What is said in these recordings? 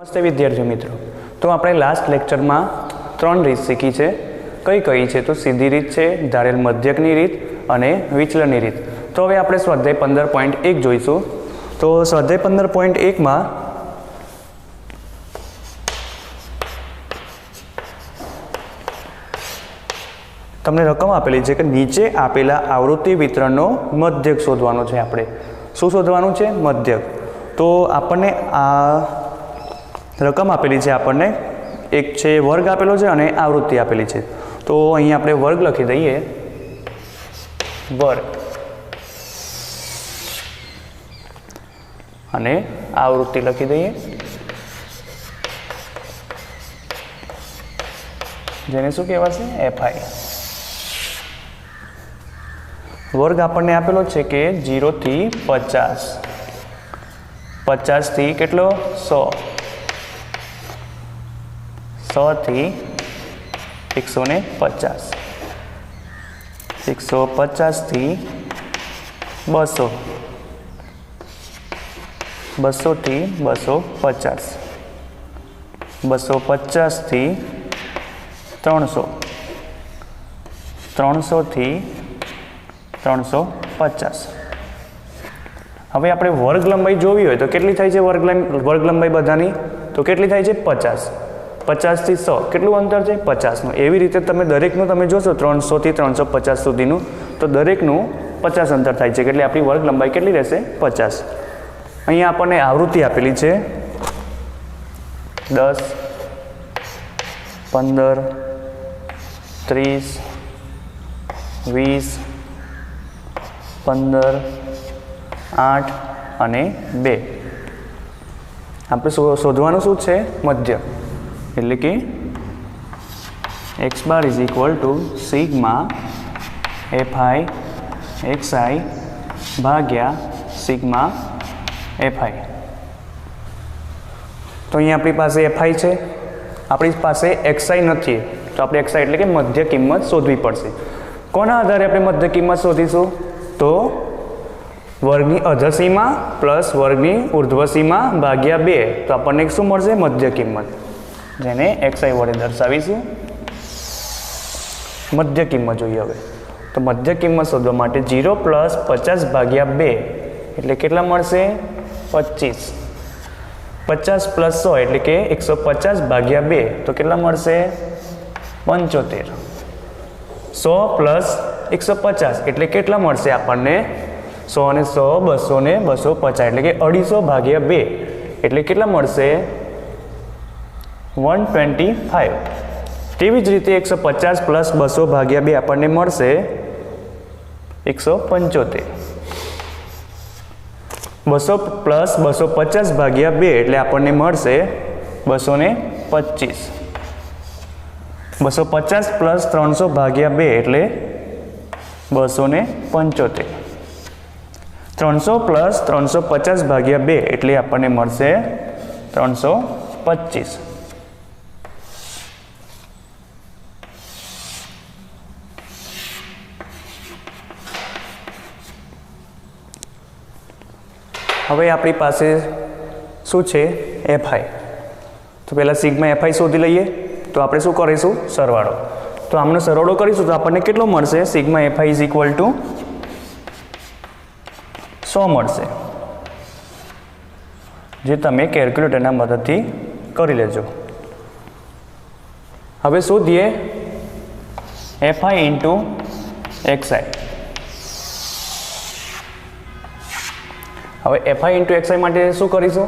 નમસ્તે વિદ્યાર્થી મિત્રો, તો આપણે લાસ્ટ લેક્ચરમાં 3 રીત શીખી છે. કઈ કઈ છે તો સીધી રીત છે, ધારેલ મધ્યકની રીત અને વિચલનની રીત. તો હવે આપણે સ્વાધ્યાય 15.1 જોઈશું. તો સ્વાધ્યાય 15.1માં તમને રકમ આપેલી છે કે નીચે આપેલા આવૃત્તિ વિતરણનો મધ્યક શોધવાનો છે. આપણે શું શોધવાનું છે? મધ્યક. તો આપણને આ રકમ આપેલી છે, આપણને એક છે વર્ગ આપેલો છે અને આવૃત્તિ આપેલી છે. તો અહીં આપણે વર્ગ લખી દઈએ, વર્ગ, અને આવૃત્તિ લખી દઈએ, જેને શું કહેવાશે? એફઆઈ. વર્ગ આપણને આપેલો છે કે 0 થી 50, 50 થી કેટલો? 100, 100 થી 150, 150 થી 200, 200 થી 250, 250 થી 300, 300 થી 350. હવે આપણે વર્ગ લંબાઈ જોવી હોય તો કેટલી થાય છે? વર્ગ લંબાઈ બધાની તો કેટલી થાય છે? 50. 50 થી 100 કેટલું અંતર છે? 50નું. એવી રીતે તમે દરેકનું તમે જોશો 300 થી 350 સુધીનું, તો દરેકનું 50 અંતર થાય છે. એટલે આપણી વર્ગ લંબાઈ કેટલી રહેશે? 50. અહીંયા આપણને આવૃત્તિ આપેલી છે 10, 15, 30, 20, 15, 8 અને 2. આપણે શોધવાનું શું છે? મધ્યક. એટલે કે x bar is equal to sigma FI XI ભાગ્યા સિગ્મા એફઆઈ. તો અહીંયા આપણી પાસે એફઆઈ છે, આપણી પાસે એક્સઆઈ નથી, તો આપણે એક્સઆઈ એટલે કે મધ્ય કિંમત શોધવી પડશે. કોના આધારે આપણે મધ્ય કિંમત શોધીશું? તો વર્ગની અધસીમા પ્લસ વર્ગની ઉર્ધ્વસીમા ભાગ્યા 2. તો આપણને શું મળશે? મધ્ય કિંમત, જેને એક્સઆઈ વડે દર્શાવીશું. મધ્ય કિંમત જોઈએ હવે. તો મધ્ય કિંમત શોધવા માટે 0 પ્લસ 50 ભાગ્યા 2 એટલે કેટલા મળશે? 25. 50 પ્લસ 100 એટલે કે 150 ભાગ્યા 2 તો કેટલા મળશે? 75. 100 પ્લસ 150 એટલે કેટલા મળશે આપણને? 100 ને 100, 200 ને 250 એટલે કે 250 ભાગ્યા 2 એટલે કેટલા મળશે? 125. તેવી જ રીતે 150 પ્લસ 200 ભાગ્યા 2 આપણને મળશે 175. 200 પ્લસ 250 ભાગ્યા 2 એટલે આપણને મળશે 225. 250 પ્લસ 300 ભાગ્યા 2 એટલે 275. 300 પ્લસ 350 ભાગ્યા 2 એટલે આપણને મળશે 325. હવે આપણી પાસે શું છે? એફઆઈ. તો પહેલાં સિગ્મા એફઆઈ શોધી લઈએ. તો આપણે શું કરીશું? સરવાળો. તો આમનો સરવાળો કરીશું તો આપણને કેટલો મળશે? Sigma FI is equal two 100 મળશે, જે તમે કેલ્ક્યુલેટરના મદદથી કરી લેજો. હવે શોધીએ એફઆઈ ઇન્ટુ એક્સઆઈ. હવે એફઆઈ ઇન્ટુ એક્સઆઈ માટે શું કરીશું?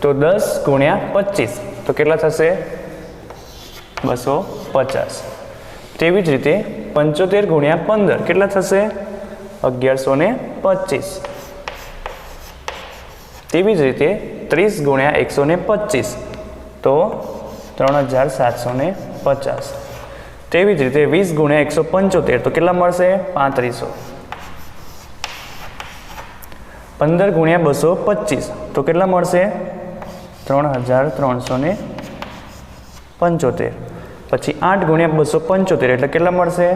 તો 10 ગુણ્યા 25 તો કેટલા થશે? 250. તેવી જ રીતે 75 ગુણ્યા 15 કેટલા થશે? 1125. તેવી જ રીતે 30 ગુણ્યા 125 તો 3750. તેવી જ રીતે 20 ગુણ્યા 175 તો કેટલા મળશે? 3500. 15 ગુણ્યા 225 તો કેટલા મળશે? 3375. પછી 8 ગુણ્યા 275 એટલે કેટલા મળશે?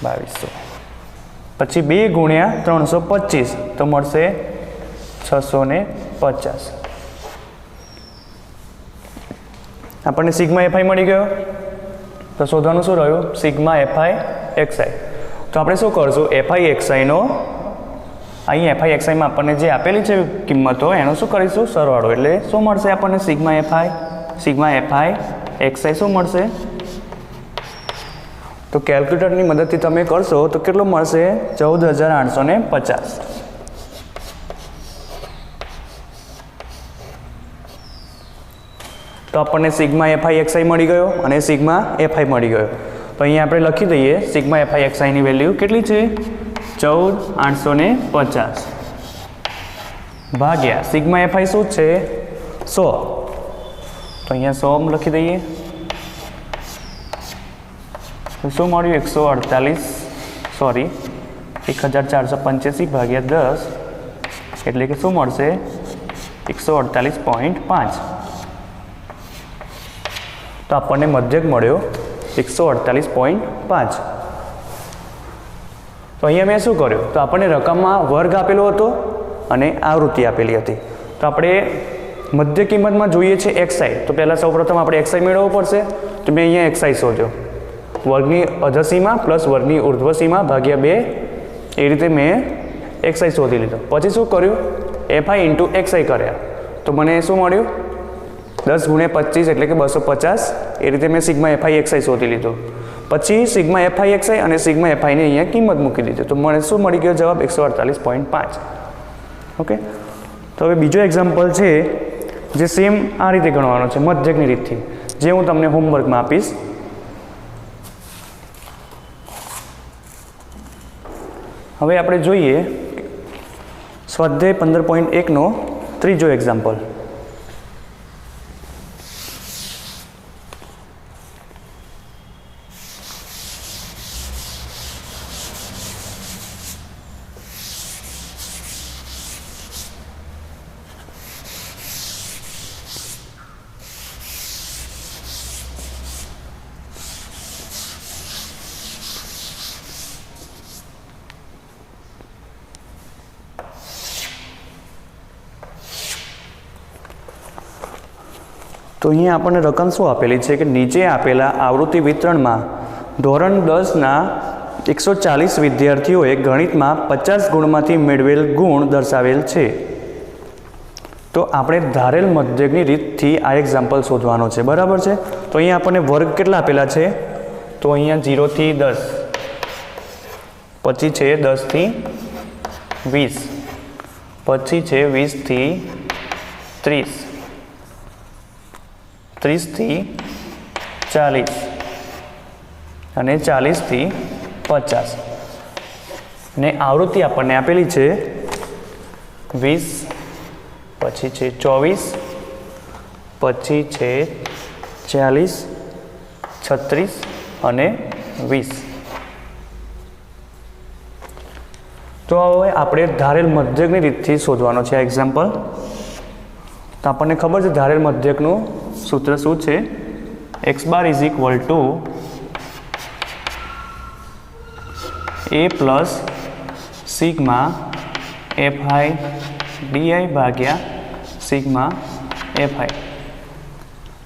2200. પછી 2 ગુણ્યા 325 તો મળશે 650. આપણને સિગ્મા એફઆઈ મળી ગયો, તો શોધવાનું શું રહ્યું? Sigma FI XI. તો આપણે શું કરશું? એફઆઈ એક્સઆઈનો અહીં એફઆઈ એક્સઆઈમાં આપણને જે આપેલી છે કિંમતો એનો શું કરીશું? સરવાળો. એટલે શું મળશે આપણને? સિગ્મા એફઆઈ એક્સઆઈ શું મળશે? તો કેલ્ક્યુલેટરની મદદથી તમે કરશો તો કેટલો મળશે? 14,850. તો આપણને સિગ્મા એફઆઈ એક્સઆઈ મળી ગયો અને સિગ્મા એફઆઈ મળી ગયો. તો અહીંયા આપણે લખી દઈએ સિગ્મા એફઆઈ એક્સઆઈની વેલ્યુ કેટલી છે? 14,850 ભાગ્યા સિગ્મા એફઆઈ શું છે? 100. તો અહીંયા 100 લખી દઈએ. તો શું મળ્યું? 1485 ભાગ્યા 10 એટલે કે શું મળશે? 148.5. તો આપણને મધ્યક મળ્યો 148.5. તો અહીંયા મેં શું કર્યું? તો આપણને રકમમાં વર્ગ આપેલો હતો અને આવૃત્તિ આપેલી હતી. તો આપણે મધ્ય કિંમતમાં જોઈએ છે એક્સઆઈ. તો પહેલાં સૌપ્રથમ આપણે એક્સઆઈ મેળવવો પડશે. તો મેં અહીંયા એક્સઆઈ શોધ્યો. વર્ગની અધસીમા પ્લસ વર્ગની ઉર્ધ્વસીમા ભાગ્યા 2 એ રીતે મેં એક્સઆઈ શોધી લીધો. પછી શું કર્યું? એફઆઈ ઇન્ટુ એક્સઆઈ કર્યા. તો મને શું મળ્યું? 10 × 25 એટલે કે 250. એ રીતે મેં સિગ્મા એફઆઈ એક્સઆઈ શોધી લીધો. પછી સિગ્મા એફઆઈ એક્સઆઈ અને સિગ્મા એફઆઈને અહીંયા કિંમત મૂકી દીધી. તો મને શું મળી ગયો જવાબ? 148.5. ઓકે. તો હવે બીજો એક્ઝામ્પલ છે જે સેમ આ રીતે ગણવાનો છે મધ્યકની રીતથી, જે હું તમને હોમવર્કમાં આપીશ. હવે આપણે જોઈએ સ્વાધ્યાય 15.1નો ત્રીજો એક્ઝામ્પલ. તો અહીંયા આપણને રકમ શું આપેલી છે કે નીચે આપેલા આવૃત્તિ વિતરણમાં ધોરણ 10ના 140 વિદ્યાર્થીઓએ ગણિતમાં 50 ગુણમાંથી મેળવેલ ગુણ દર્શાવેલ છે. તો આપણે ધારેલ મધ્યકની રીતથી આ એક્ઝામ્પલ શોધવાનો છે. બરાબર છે. તો અહીંયા આપણને વર્ગ કેટલા આપેલા છે? તો અહીંયા 0 થી 10, પછી છે 10 થી 20, પછી છે 20 થી 30, 30 થી 40 અને 40 થી 50. ને આવૃત્તિ આપણને આપેલી છે 20, પછી છે 24, પછી છે 40, 36 અને 20. તો હવે આપણે ધારેલ મધ્યકની રીતથી શોધવાનો છે આ એક્ઝામ્પલ. તો આપણને ખબર છે ધારેલ મધ્યકનું સૂત્ર શું છે? x bar is equal to a plus sigma FI DI ભાગ્યા સિગ્મા એફઆઈ.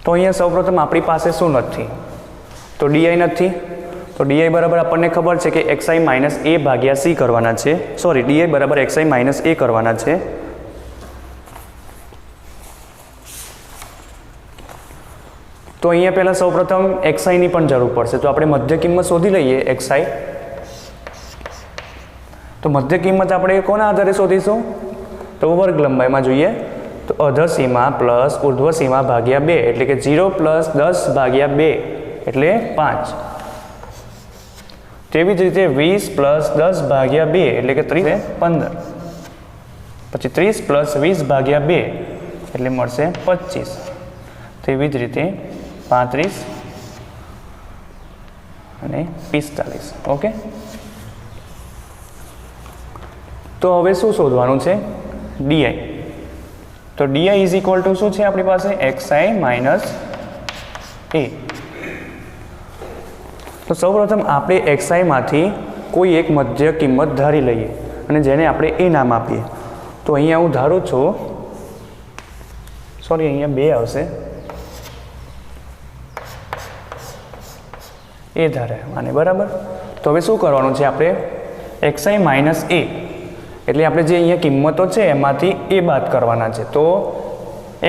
તો અહીંયા સૌપ્રથમ આપણી પાસે શું નથી? તો ડીઆઈ નથી. તો ડીઆઈ બરાબર આપણને ખબર છે કે એક્સઆઈ માઇનસ એ ભાગ્યા સી કરવાના છે. સોરી, ડીઆઈ બરાબર એક્સઆઈ માઇનસ એ કરવાના છે. તો અહીંયા પહેલાં સૌપ્રથમ એક્સઆઈની પણ જરૂર પડશે. તો આપણે મધ્ય કિંમત શોધી લઈએ એક્સઆઈ. તો મધ્ય કિંમત આપણે કોના આધારે શોધીશું? તો વર્ગ લંબાઈમાં જોઈએ તો અધસીમા પ્લસ ઉર્ધ્વસીમા ભાગ્યા 2 એટલે કે 0 પ્લસ 10 ભાગ્યા 2 એટલે 5. તેવી જ રીતે 20 પ્લસ 10 ભાગ્યા 2 એટલે કે 30 15. પછી 30 પ્લસ 20 ભાગ્યા 2 એટલે મળશે 25. તેવી જ રીતે 35 અને 45. ઓકે. તો હવે શું શોધવાનું છે? ડીઆઈ. તો ડીઆઈ ઇઝ ઇક્વલ ટુ શું છે આપણી પાસે? XI minus a. તો સૌપ્રથમ આપણે એક્સઆઈમાંથી કોઈ એક મધ્ય કિંમત ધારી લઈએ અને જેને આપણે એ નામ આપીએ. તો અહીંયા હું ધારું છું, સોરી અહીંયા 2 આવશે. એ ધારે આને બરાબર. તો હવે શું કરવાનું છે આપણે xi માઇનસ એ એટલે આપણે જે અહીંયા કિંમતો છે એમાંથી એ બાદ કરવાના છે. તો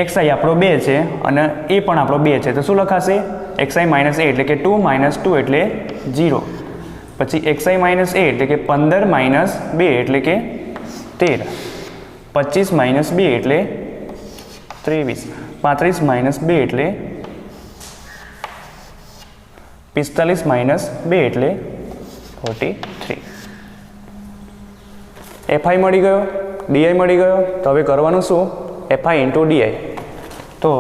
xi આપણો 2 છે અને એ પણ આપણો 2 છે તો શું લખાશે xi માઇનસ એ એટલે કે 2 માઇનસ 2 એટલે 0. પછી xi માઇનસ એ એટલે કે 15 માઇનસ 2 એટલે કે 13. 25 માઇનસ 2 એટલે 23. 35 માઇનસ 2 એટલે 45 માઇનસ 2 એટલે 43. fi મળી ગયો, di મળી ગયો. તો હવે કરવાનું શું fi ઇન્ટુ di. તો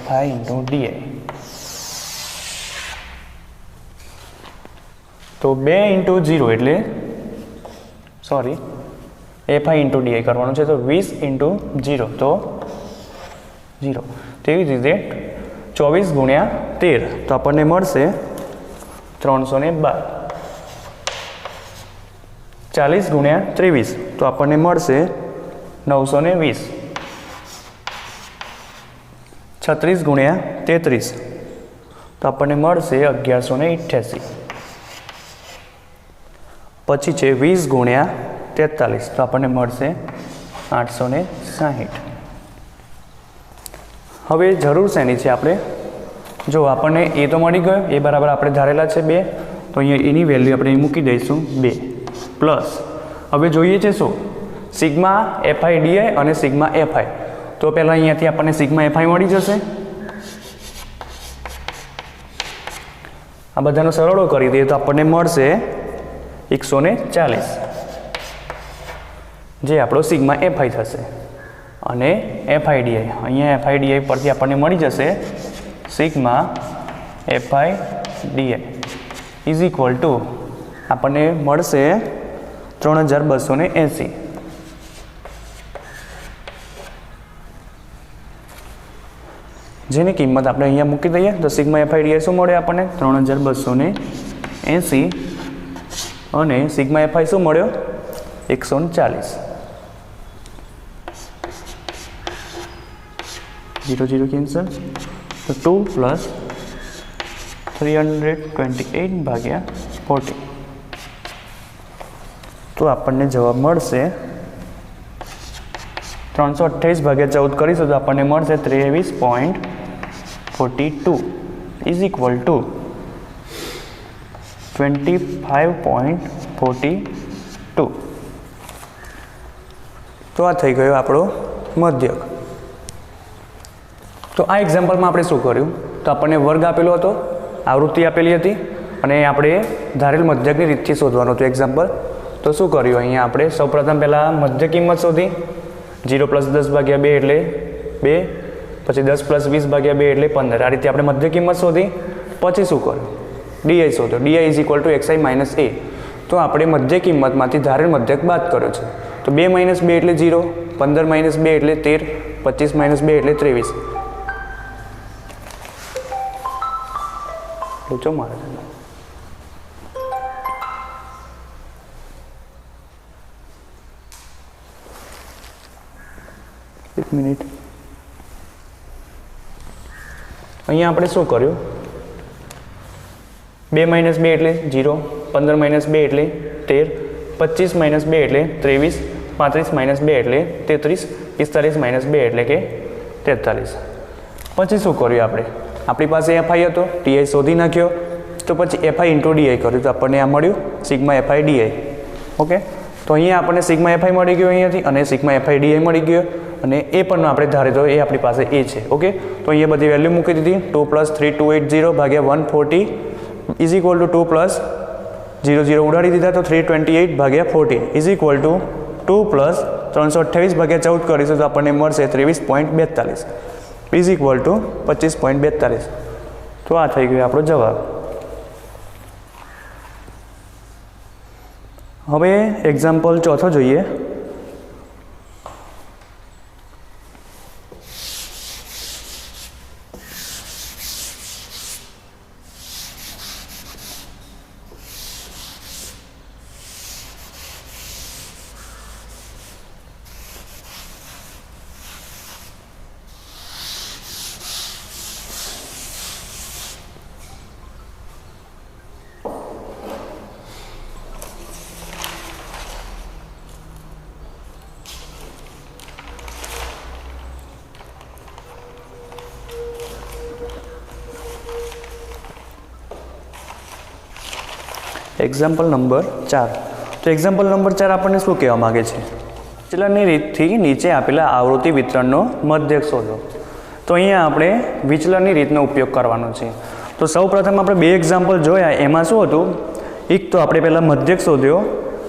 fi ઇન્ટુ di તો 2 ઇન્ટુ 0 એટલે સોરી fi ઇન્ટુ di કરવાનું છે. તો 20 ઇન્ટુ 0 તો 0. તેવી જ રીતે 24 ગુણ્યા 13 તો આપણને મળશે 312. 40 ગુણ્યા 23 તો આપણને મળશે 920. 36 ગુણ્યા 33 તો આપણને મળશે 1188. પછી છે 20 ગુણ્યા 43 તો આપણને મળશે 860. હવે જરૂર શેની છે આપણે જો આપણને એ તો મળી ગયો એ બરાબર આપણે ધારેલા છે 2 તો અહીંયા એની વેલ્યુ આપણે મૂકી દઈશું 2 પ્લસ હવે જોઈએ છે શું સિગ્મા fi di અને સિગ્મા fi. તો પહેલાં અહીંયાથી આપણને સિગ્મા fi મળી જશે. આ બધાનો સરળો કરી દઈએ તો આપણને મળશે 140 જે આપણો સિગ્મા fi થશે. અને fi di અહીંયા fi di પરથી આપણને મળી જશે sigma fi di is equal two આપણને મળશે 3280. જેની કિંમત આપણે અહીંયા મૂકી દઈએ તો સિગ્મા fi di શું મળે આપણને 3280 અને સિગ્મા fi શું મળ્યો 140. 0 0 કેન્સલ તો 2 પ્લસ 328 ભાગ્યા 40 તો આપણને જવાબ મળશે 328 ભાગ્યા 14 કરીશું તો આપણને મળશે 23.42 ઇઝ ઇક્વલ ટુ 25.42. તો આ થઈ ગયો આપણો મધ્યક. તો આ એક્ઝામ્પલમાં આપણે શું કર્યું તો આપણને વર્ગ આપેલો હતો, આવૃત્તિ આપેલી હતી અને આપણે ધારેલ મધ્યકની રીતથી શોધવાનું હતું એક્ઝામ્પલ. તો શું કર્યું અહીંયા આપણે સૌપ્રથમ પહેલાં મધ્ય કિંમત શોધી 0 પ્લસ 10 ભાગ્યા 2 એટલે 2 પછી 10 પ્લસ 20 ભાગ્યા 2 એટલે 15. આ રીતે આપણે મધ્ય કિંમત શોધી. પછી શું કર્યું di શોધ્યો. di is equal to xi minus a. તો આપણે મધ્ય કિંમતમાંથી ધારેલ મધ્યક બાદ કર્યો છે. તો 2 માઇનસ 2 એટલે 0, 15 માઇનસ 2 એટલે 13, 25 માઇનસ 2 એટલે 23. પૂછો મારે એક મિનિટ. અહીંયા આપણે શું કર્યું 2 માઇનસ 2 એટલે 0, 15 માઇનસ 2 એટલે 13, 25 માઇનસ 2 એટલે 23, 35 માઇનસ 2 એટલે 33, 45 માઇનસ 2 એટલે કે 43. પછી શું કર્યું આપણે આપણી પાસે fi હતો di શોધી નાખ્યો તો પછી fi ઇન્ટુ di કર્યું તો આપણને આ મળ્યું સિગ્મા fi di. ઓકે તો અહીંયા આપણને સિગ્મા fi મળી ગયો અહીંયાથી અને સિગ્મા fi di મળી ગયો અને એ પણ આપણે ધારે તો એ આપણી પાસે એ છે. ઓકે તો અહીંયા બધી વેલ્યુ મૂકી દીધી. 2 પ્લસ 3280 ભાગ્યા 140 ઇઝ ઇક્વલ ટુ 2 પ્લસ 0 0 ઉડાડી દીધા તો 328 ભાગ્યા 40 ઇઝ ઇક્વલ ટુ 2 પ્લસ 328 ભાગ્યા 14 કરીશું તો આપણને મળશે 23.42 ઇઝ ઇક્વલ ટુ 25.42. તો આ થઈ ગયો આપણો જવાબ. હવે એક્ઝામ્પલ ચોથો જોઈએ. Example number 4. તો એક્ઝામ્પલ નંબર 4 આપણને શું કહેવા માગે છે? વિચલનની રીતથી નીચે આપેલા આવૃત્તિ વિતરણનો મધ્યક શોધો. તો અહીંયા આપણે વિચલનની રીતનો ઉપયોગ કરવાનો છે. તો સૌપ્રથમ આપણે 2 એક્ઝામ્પલ જોયા. એમાં શું હતું? એક તો આપણે પહેલાં મધ્યક શોધ્યો,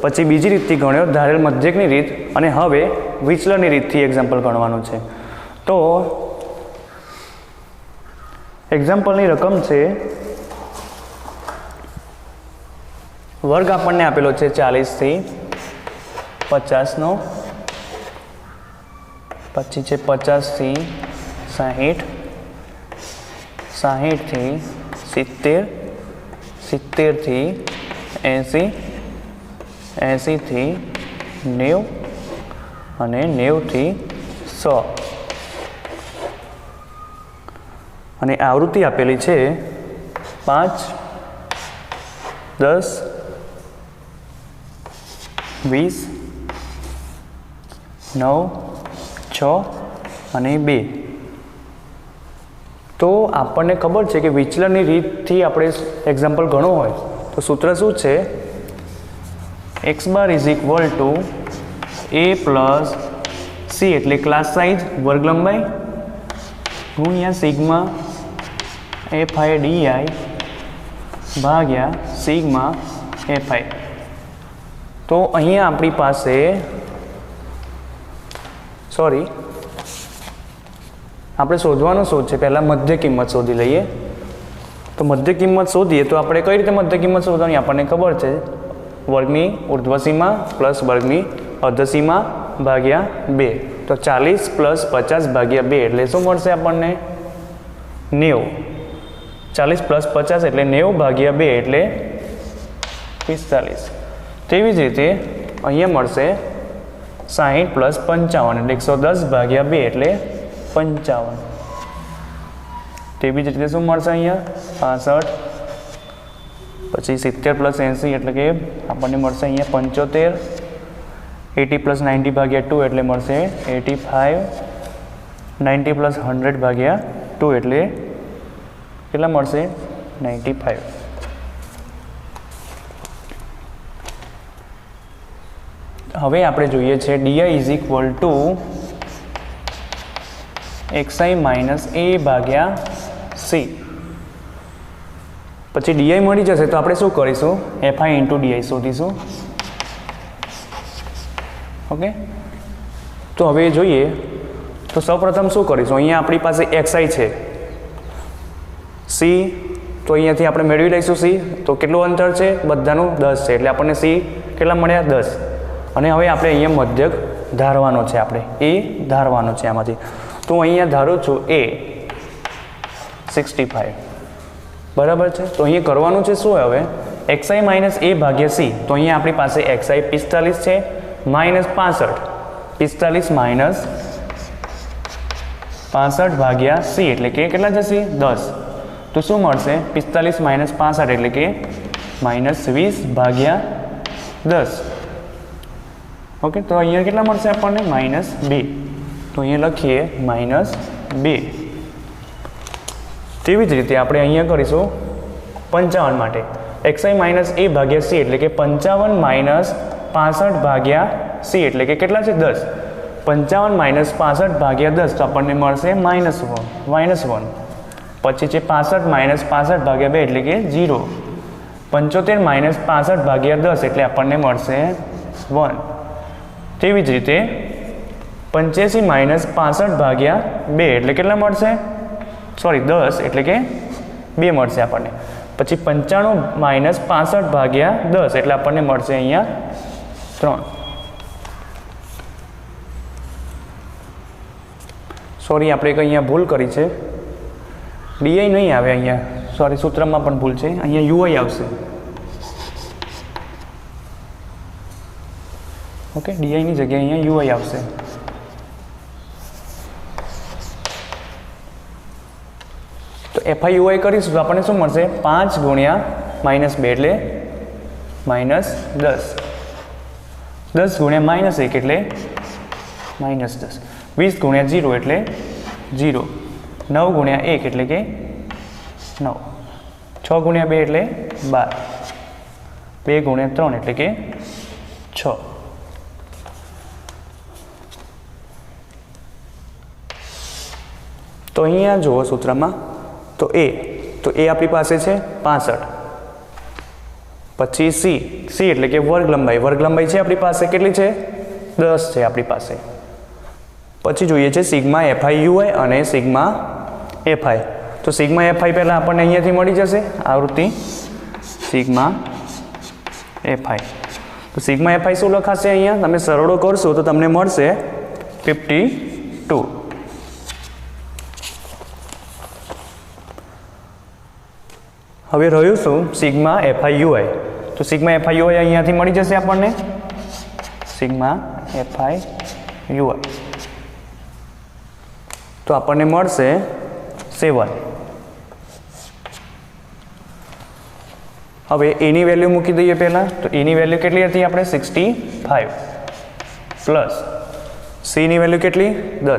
પછી બીજી રીતથી ગણ્યો ધારેલ મધ્યકની રીત, અને હવે વિચલનની રીતથી એક્ઝામ્પલ ગણવાનું છે. તો એક્ઝામ્પલની રકમ છે, વર્ગ આપણને આપેલો છે 40 થી 50નો, પછી છે 50 થી 60, 60 થી 70, 70 થી 80, 80 થી 90 અને 90 થી 100. અને આવૃત્તિ આપેલી છે 5, 10, 20, 9, 6 અને 2. તો આપણને ખબર છે કે વિચલનની રીતથી આપણે એક્ઝામ્પલ ગણવું હોય તો સૂત્ર શું છે? x bar is equal to a plus c એટલે ક્લાસ સાઇઝ વર્ગ લંબાઈ ગુણ્યા સિગ્મા fi di ભાગ્યા સિગ્મા fi. તો અહીંયા આપણી પાસે આપણે શોધવાનું શું છે? પહેલાં મધ્ય કિંમત શોધી લઈએ. તો મધ્ય કિંમત શોધીએ તો આપણે કઈ રીતે મધ્ય કિંમત શોધવાની આપણને ખબર છે. વર્ગની ઉર્ધ્વસીમા પ્લસ વર્ગની અર્ધસીમા ભાગ્યા 2. તો 40 પ્લસ 50 ભાગ્યા 2 એટલે શું મળશે આપણને? 90. 40 પ્લસ 50 એટલે 90 ભાગ્યા 2 એટલે 45. તેવી જ રીતે અહીંયા મળશે 60 પ્લસ 55 એટલે 110 ભાગ્યા 2 એટલે 55. તેવી જ રીતે શું મળશે અહીંયા? 65. પછી 70 પ્લસ 80 એટલે કે આપણને મળશે અહીંયા 75. 80 પ્લસ 90 ભાગ્યા 2 એટલે મળશે 85. 90 પ્લસ 100 ભાગ્યા 2 એટલે કેટલા મળશે? 95. હવે આપણે જોઈએ છે di is equal to xi minus a ભાગ્યા c. પછી di મળી જશે તો આપણે શું કરીશું? fi ઇન્ટુ di શોધીશું. ઓકે, તો હવે જોઈએ તો સૌપ્રથમ શું કરીશું? અહીંયા આપણી પાસે xi છે, c તો અહીંયાથી આપણે મેળવી લઈશું c. તો કેટલું અંતર છે? બધાનું 10 છે એટલે આપણને c કેટલા મળ્યા? 10. અને હવે આપણે અહીંયા મધ્યક ધારવાનો છે, આપણે a ધારવાનો છે આમાંથી. તો હું અહીંયા ધારું છું a 65. બરાબર છે. તો અહીંયા કરવાનું છે શું? હવે xi માઇનસ a ભાગ્યા c. તો અહીંયા આપણી પાસે xi 45 છે માઇનસ 65. 45 માઇનસ 65 ભાગ્યા c એટલે કે કેટલા જશે? 10. તો શું મળશે? 45 માઇનસ 65 એટલે કે માઇનસ 20 ભાગ્યા 10. ઓકે, તો અહીંયા કેટલા મળશે આપણને? માઇનસ 2. તો અહીંયા લખીએ માઇનસ 2. તેવી જ રીતે આપણે અહીંયા કરીશું 55 માટે xi માઇનસ a ભાગ્યા c એટલે કે 55 માઇનસ 65 ભાગ્યા c એટલે કે કેટલા છે? 10. 55 માઇનસ 65 ભાગ્યા 10 તો આપણને મળશે -1. પછી છે 65 માઇનસ 65 ભાગ્યા 2 એટલે કે 0. 75 માઇનસ 65 ભાગ્યા 10 એટલે આપણને મળશે 1. તેવી જ રીતે 85 માઇનસ 65 ભાગ્યા 2 એટલે કેટલા મળશે? 10 એટલે કે 2 મળશે આપણને. પછી 95 માઇનસ 65 ભાગ્યા 10 એટલે આપણને મળશે અહીંયા 3. આપણે કંઈ અહીંયા ભૂલ કરી છે. di નહીં આવે અહીંયા, સૂત્રમાં પણ ભૂલ છે. અહીંયા ui આવશે. ઓકે, di ની જગ્યાએ અહીંયા ui આવશે. તો fi ui કરીશું તો આપણને શું મળશે? 5 ગુણ્યા -2 એટલે -10. 10 ગુણ્યા -1 એટલે -10. 20 ગુણ્યા 0 એટલે 0. 9 ગુણ્યા 1 એટલે કે 9. 6 ગુણ્યા 2 એટલે 12. 2 ગુણ્યા 3 એટલે કે 6. તો અહીંયા જુઓ સૂત્રમાં તો એ આપણી પાસે છે 65. પછી સી એટલે કે વર્ગ લંબાઈ છે આપણી પાસે કેટલી છે 10 છે આપણી પાસે. પછી જોઈએ છે સિગ્મા એફઆઈ યુઆઈ અને સિગ્મા એફઆઈ. તો સિગ્મા એફઆઈ પહેલાં આપણને અહીંયાથી મળી જશે આવૃત્તિ સિગ્મા એફઆઈ. તો સિગ્મા એફઆઈ શું લખાશે અહીંયા તમે સરળો કરશો તો તમને મળશે 52. હવે રહ્યું શું સિગ્મા એફઆઈ યુઆઈ. તો સિગ્મા એફઆઈ યુઆઈ અહીંયાથી મળી જશે આપણને સિગ્મા એફઆઈ યુઆઈ. તો આપણને મળશે 7. હવે એની વેલ્યુ મૂકી દઈએ પહેલાં. તો એની વેલ્યુ કેટલી હતી આપણે 65 પ્લસ સીની વેલ્યુ કેટલી 10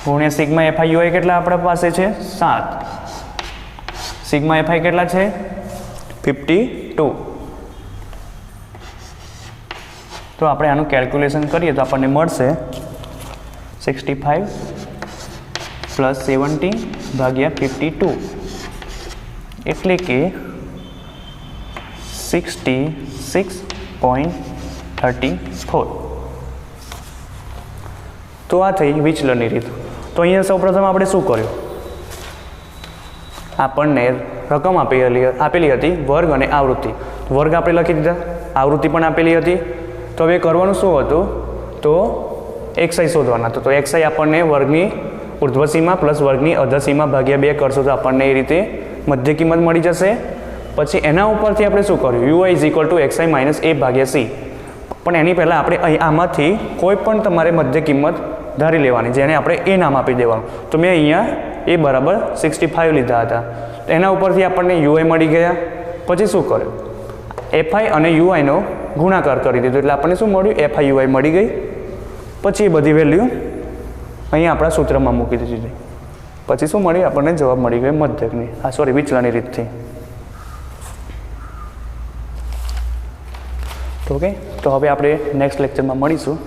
ગુણ્યા સિગ્મા એફઆઈ યુઆઈ કેટલા આપણા પાસે છે 7. સિગ્મા એફઆઈ કેટલા છે 52. તો આપણે આનું કેલ્ક્યુલેશન કરીએ તો આપણને મળશે 65 પ્લસ 70 ભાગ્યા 52 એટલે કે 66.34. તો આ થઈ વિચલનની રીત. તો અહીંયા સૌપ્રથમ આપણે શું કર્યું આપણને રકમ આપેલી હતી વર્ગ અને આવૃત્તિ. વર્ગ આપણે લખી દીધા આવૃત્તિ પણ આપેલી હતી. તો હવે કરવાનું શું હતું તો એક્સઆઈ શોધવાના હતો. તો એક્સઆઈ આપણને વર્ગની ઉર્ધ્વસીમા પ્લસ વર્ગની અધસીમા ભાગ્યા 2 કરશો તો આપણને એ રીતે મધ્ય કિંમત મળી જશે. પછી એના ઉપરથી આપણે શું કર્યું UI is equal to XI minus A ભાગ્યા સી. પણ એની પહેલાં આપણે અહીં આમાંથી કોઈ પણ તમારે મધ્ય કિંમત ધારી લેવાની જેને આપણે એ નામ આપી દેવાનું. તો મેં અહીંયા એ બરાબર 65 લીધા હતા. એના ઉપરથી આપણને યુઆઈ મળી ગયા. પછી શું કર્યું એફઆઈ અને યુઆઈનો ગુણાકાર કરી દીધો એટલે આપણને શું મળ્યું એફઆઈ યુઆઈ મળી ગઈ. પછી એ બધી વેલ્યુ અહીંયા આપણા સૂત્રમાં મૂકી દીધી. પછી શું મળ્યું આપણને જવાબ મળી ગયો મધ્યકની વિચલનની રીતથી. ઓકે તો હવે આપણે નેક્સ્ટ લેક્ચરમાં મળીશું.